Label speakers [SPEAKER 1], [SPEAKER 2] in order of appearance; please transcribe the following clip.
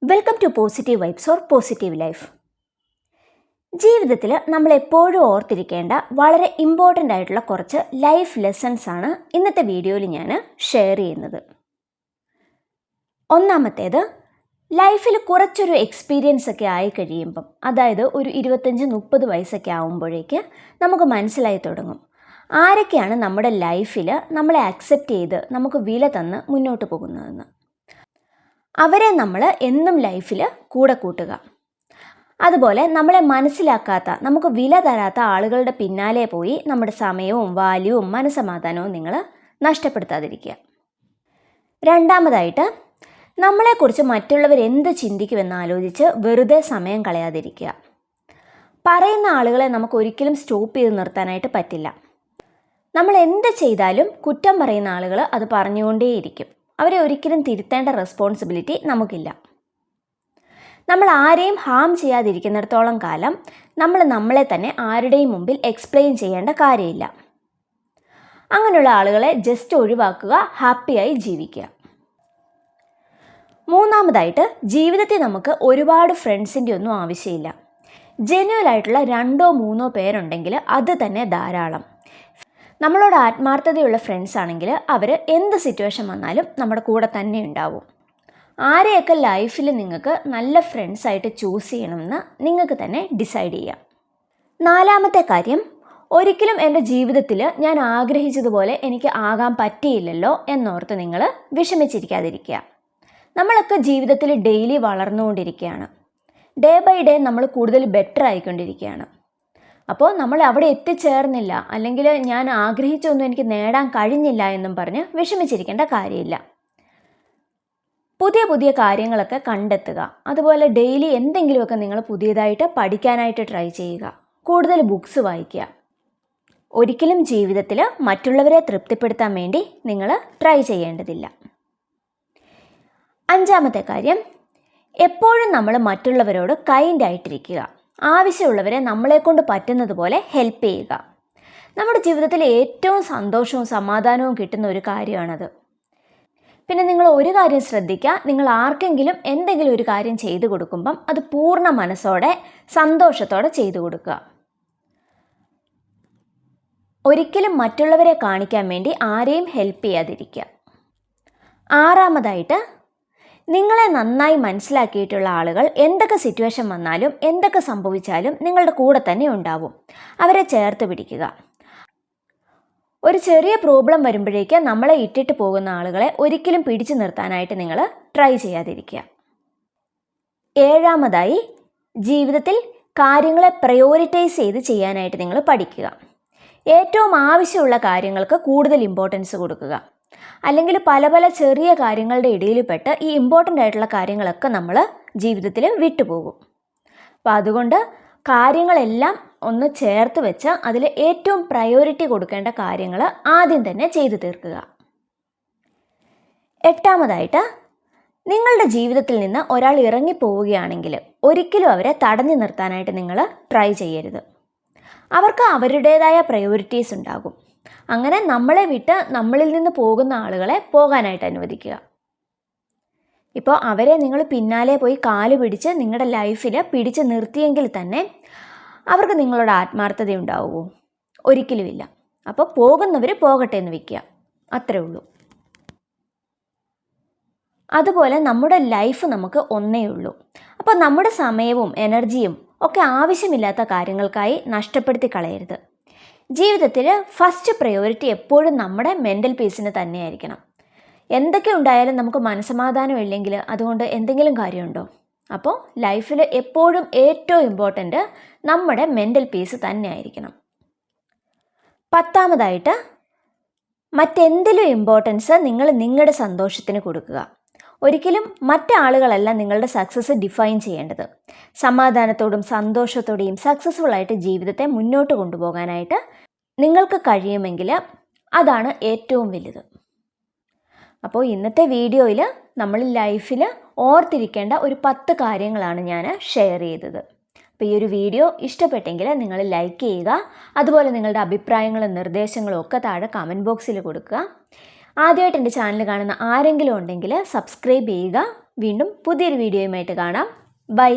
[SPEAKER 1] Welcome to positive vibes or positive life. ജീവിതത്തിൽ നമ്മൾ എപ്പോഴും ഓർത്തിരിക്കേണ്ട വളരെ ഇമ്പോർട്ടൻ്റ് ആയിട്ടുള്ള കുറച്ച് ലൈഫ് ലെസൺസ് ആണ് ഇന്നത്തെ വീഡിയോയിൽ ഞാൻ ഷെയർ ചെയ്യുന്നത്. ഒന്നാമത്തേത്, ലൈഫിൽ കുറച്ചൊരു എക്സ്പീരിയൻസ് ഒക്കെ ആയി കഴിയുമ്പം, അതായത് ഒരു 25-30 വയസ്സൊക്കെ ആകുമ്പോഴേക്ക് നമുക്ക് മനസ്സിലായി തുടങ്ങും ആരൊക്കെയാണ് നമ്മുടെ ലൈഫിൽ നമ്മളെ അക്സെപ്റ്റ് ചെയ്ത് നമുക്ക് വില തന്ന് മുന്നോട്ട് പോകുന്നതെന്ന്. അവരെ നമ്മൾ എന്നും ലൈഫിൽ കൂടെ കൂട്ടുക. അതുപോലെ നമ്മളെ മനസ്സിലാക്കാത്ത, നമുക്ക് വില തരാത്ത ആളുകളുടെ പിന്നാലെ പോയി നമ്മുടെ സമയവും വാല്യവും മനസ്സമാധാനവും നിങ്ങൾ നഷ്ടപ്പെടുത്താതിരിക്കുക. രണ്ടാമതായിട്ട്, നമ്മളെക്കുറിച്ച് മറ്റുള്ളവർ എന്ത് ചിന്തിക്കുമെന്ന് ആലോചിച്ച് വെറുതെ സമയം കളയാതിരിക്കുക. പറയുന്ന ആളുകളെ നമുക്ക് ഒരിക്കലും സ്റ്റോപ്പ് ചെയ്ത് നിർത്താനായിട്ട് പറ്റില്ല. നമ്മൾ എന്ത് ചെയ്താലും കുറ്റം പറയുന്ന ആളുകൾ അത് പറഞ്ഞുകൊണ്ടേയിരിക്കും. അവരെ ഒരിക്കലും തിരുത്തേണ്ട റെസ്പോൺസിബിലിറ്റി നമുക്കില്ല. നമ്മൾ ആരെയും ഹാം ചെയ്യാതിരിക്കുന്നിടത്തോളം കാലം നമ്മൾ നമ്മളെ തന്നെ ആരുടെയും മുമ്പിൽ എക്സ്പ്ലെയിൻ ചെയ്യേണ്ട കാര്യമില്ല. അങ്ങനെയുള്ള ആളുകളെ ജസ്റ്റ് ഒഴിവാക്കുക, ഹാപ്പിയായി ജീവിക്കുക. മൂന്നാമതായിട്ട്, ജീവിതത്തിൽ നമുക്ക് ഒരുപാട് ഫ്രണ്ട്സിൻ്റെ ഒന്നും ആവശ്യമില്ല. ജെന്യുവൽ ആയിട്ടുള്ള 2-3 പേരുണ്ടെങ്കിൽ അത് തന്നെ ധാരാളം. നമ്മളോട് ആത്മാർത്ഥതയുള്ള ഫ്രണ്ട്സ് ആണെങ്കിൽ അവർ എന്ത് സിറ്റുവേഷൻ വന്നാലും നമ്മുടെ കൂടെ തന്നെ ഉണ്ടാവും. ആരെയൊക്കെ ലൈഫിൽ നിങ്ങൾക്ക് നല്ല ഫ്രണ്ട്സായിട്ട് ചൂസ് ചെയ്യണമെന്ന് നിങ്ങൾക്ക് തന്നെ ഡിസൈഡ് ചെയ്യാം. നാലാമത്തെ കാര്യം, ഒരിക്കലും എൻ്റെ ജീവിതത്തിൽ ഞാൻ ആഗ്രഹിച്ചതുപോലെ എനിക്ക് ആകാൻ പറ്റിയില്ലല്ലോ എന്നോർത്ത് നിങ്ങൾ വിഷമിച്ചിരിക്കാതിരിക്കുക. നമ്മളൊക്കെ ജീവിതത്തിൽ ഡെയിലി വളർന്നുകൊണ്ടിരിക്കുകയാണ്. ഡേ ബൈ ഡേ നമ്മൾ കൂടുതൽ ബെറ്റർ ആയിക്കൊണ്ടിരിക്കുകയാണ്. അപ്പോൾ നമ്മൾ അവിടെ എത്തിച്ചേർന്നില്ല, അല്ലെങ്കിൽ ഞാൻ ആഗ്രഹിച്ചൊന്നും എനിക്ക് നേടാൻ കഴിഞ്ഞില്ല എന്നും പറഞ്ഞ് വിഷമിച്ചിരിക്കേണ്ട കാര്യമില്ല. പുതിയ പുതിയ കാര്യങ്ങളൊക്കെ കണ്ടെത്തുക. അതുപോലെ ഡെയിലി എന്തെങ്കിലുമൊക്കെ നിങ്ങൾ പുതിയതായിട്ട് പഠിക്കാനായിട്ട് ട്രൈ ചെയ്യുക. കൂടുതൽ ബുക്സ് വായിക്കുക. ഒരിക്കലും ജീവിതത്തിൽ മറ്റുള്ളവരെ തൃപ്തിപ്പെടുത്താൻ വേണ്ടി നിങ്ങൾ ട്രൈ ചെയ്യേണ്ടതില്ല. അഞ്ചാമത്തെ കാര്യം, എപ്പോഴും നമ്മൾ മറ്റുള്ളവരോട് കൈൻഡ് ആയിട്ടിരിക്കുക. ആവശ്യമുള്ളവരെ നമ്മളെക്കൊണ്ട് പറ്റുന്നത് പോലെ ഹെൽപ്പ് ചെയ്യുക. നമ്മുടെ ജീവിതത്തിൽ ഏറ്റവും സന്തോഷവും സമാധാനവും കിട്ടുന്ന ഒരു കാര്യമാണത്. പിന്നെ നിങ്ങൾ ഒരു കാര്യം ശ്രദ്ധിക്കുക, നിങ്ങൾ ആർക്കെങ്കിലും എന്തെങ്കിലും ഒരു കാര്യം ചെയ്തു കൊടുക്കുമ്പം അത് പൂർണ്ണ മനസ്സോടെ സന്തോഷത്തോടെ ചെയ്തു കൊടുക്കുക. ഒരിക്കലും മറ്റുള്ളവരെ കാണിക്കാൻ വേണ്ടി ആരെയും ഹെൽപ്പ് ചെയ്യാതിരിക്കുക. ആറാമതായിട്ട്, നിങ്ങളെ നന്നായി മനസ്സിലാക്കിയിട്ടുള്ള ആളുകൾ എന്തൊക്കെ സിറ്റുവേഷൻ വന്നാലും എന്തൊക്കെ സംഭവിച്ചാലും നിങ്ങളുടെ കൂടെ തന്നെ ഉണ്ടാവും. അവരെ ചേർത്ത് പിടിക്കുക. ഒരു ചെറിയ പ്രോബ്ലം വരുമ്പോഴേക്ക് നമ്മളെ ഇട്ടിട്ട് പോകുന്ന ആളുകളെ ഒരിക്കലും പിടിച്ചു നിർത്താനായിട്ട് നിങ്ങൾ ട്രൈ ചെയ്യാതിരിക്കുക. ഏഴാമതായി, ജീവിതത്തിൽ കാര്യങ്ങളെ പ്രയോറിറ്റൈസ് ചെയ്ത് ചെയ്യാനായിട്ട് നിങ്ങൾ പഠിക്കുക. ഏറ്റവും ആവശ്യമുള്ള കാര്യങ്ങൾക്ക് കൂടുതൽ ഇമ്പോർട്ടൻസ് കൊടുക്കുക. അല്ലെങ്കിൽ പല പല ചെറിയ കാര്യങ്ങളുടെ ഇടയിൽപ്പെട്ട് ഈ ഇമ്പോർട്ടൻ്റ് ആയിട്ടുള്ള കാര്യങ്ങളൊക്കെ നമ്മൾ ജീവിതത്തിൽ വിട്ടുപോകും. അപ്പോൾ അതുകൊണ്ട് കാര്യങ്ങളെല്ലാം ഒന്ന് ചേർത്ത് വെച്ച് അതിൽ ഏറ്റവും പ്രയോറിറ്റി കൊടുക്കേണ്ട കാര്യങ്ങൾ ആദ്യം തന്നെ ചെയ്തു തീർക്കുക. എട്ടാമതായിട്ട്, നിങ്ങളുടെ ജീവിതത്തിൽ നിന്ന് ഒരാൾ ഇറങ്ങിപ്പോവുകയാണെങ്കിൽ ഒരിക്കലും അവരെ തടഞ്ഞു നിർത്താനായിട്ട് നിങ്ങൾ ട്രൈ ചെയ്യരുത്. അവർക്ക് അവരുടേതായ പ്രയോറിറ്റീസ് ഉണ്ടാകും. അങ്ങനെ നമ്മളെ വിട്ട് നമ്മളിൽ നിന്ന് പോകുന്ന ആളുകളെ പോകാനായിട്ട് അനുവദിക്കുക. ഇപ്പോൾ അവരെ നിങ്ങൾ പിന്നാലെ പോയി കാല് പിടിച്ച് നിങ്ങളുടെ ലൈഫിൽ പിടിച്ച് നിർത്തിയെങ്കിൽ തന്നെ അവർക്ക് നിങ്ങളോട് ആത്മാർത്ഥത ഉണ്ടാവുമോ? ഒരിക്കലുമില്ല. അപ്പോൾ പോകുന്നവർ പോകട്ടെ എന്ന് വയ്ക്കുക, അത്രേ ഉള്ളൂ. അതുപോലെ നമ്മുടെ ലൈഫ് നമുക്ക് ഒന്നേ ഉള്ളൂ. അപ്പോൾ നമ്മുടെ സമയവും എനർജിയും ഒക്കെ ആവശ്യമില്ലാത്ത കാര്യങ്ങൾക്കായി നഷ്ടപ്പെടുത്തി കളയരുത്. ജീവിതത്തിൽ ഫസ്റ്റ് പ്രയോറിറ്റി എപ്പോഴും നമ്മുടെ മെൻ്റൽ പീസിന് തന്നെയായിരിക്കണം. എന്തൊക്കെ ഉണ്ടായാലും നമുക്ക് മനസ്സമാധാനം ഇല്ലെങ്കിൽ അതുകൊണ്ട് എന്തെങ്കിലും കാര്യമുണ്ടോ? അപ്പോൾ ലൈഫിൽ എപ്പോഴും ഏറ്റവും ഇമ്പോർട്ടൻ്റ് നമ്മുടെ മെൻ്റൽ പീസ് തന്നെയായിരിക്കണം. പത്താമതായിട്ട്, മറ്റെന്തിലും ഇമ്പോർട്ടൻസ് നിങ്ങൾ നിങ്ങളുടെ സന്തോഷത്തിന് കൊടുക്കുക. ഒരിക്കലും മറ്റാളുകളല്ല നിങ്ങളുടെ സക്സസ് ഡിഫൈൻ ചെയ്യേണ്ടത്. സമാധാനത്തോടും സന്തോഷത്തോടെയും സക്സസ്ഫുള്ളായിട്ട് ജീവിതത്തെ മുന്നോട്ട് കൊണ്ടുപോകാനായിട്ട് നിങ്ങൾക്ക് കഴിയുമെങ്കിൽ അതാണ് ഏറ്റവും വലുത്. അപ്പോൾ ഇന്നത്തെ വീഡിയോയിൽ നമ്മൾ ലൈഫിൽ ഓർത്തിരിക്കേണ്ട ഒരു 10 കാര്യങ്ങളാണ് ഞാൻ ഷെയർ ചെയ്തത്. അപ്പോൾ ഈ ഒരു വീഡിയോ ഇഷ്ടപ്പെട്ടെങ്കിൽ നിങ്ങൾ ലൈക്ക് ചെയ്യുക. അതുപോലെ നിങ്ങളുടെ അഭിപ്രായങ്ങളും നിർദ്ദേശങ്ങളും ഒക്കെ താഴെ കമൻറ്റ് ബോക്സിൽ കൊടുക്കുക. ആദ്യമായിട്ട് എൻ്റെ ചാനൽ കാണുന്ന ആരെങ്കിലും ഉണ്ടെങ്കിൽ സബ്സ്ക്രൈബ് ചെയ്യുക, വീണ്ടും പുതിയൊരു വീഡിയോയുമായിട്ട് കാണാം. ബൈ.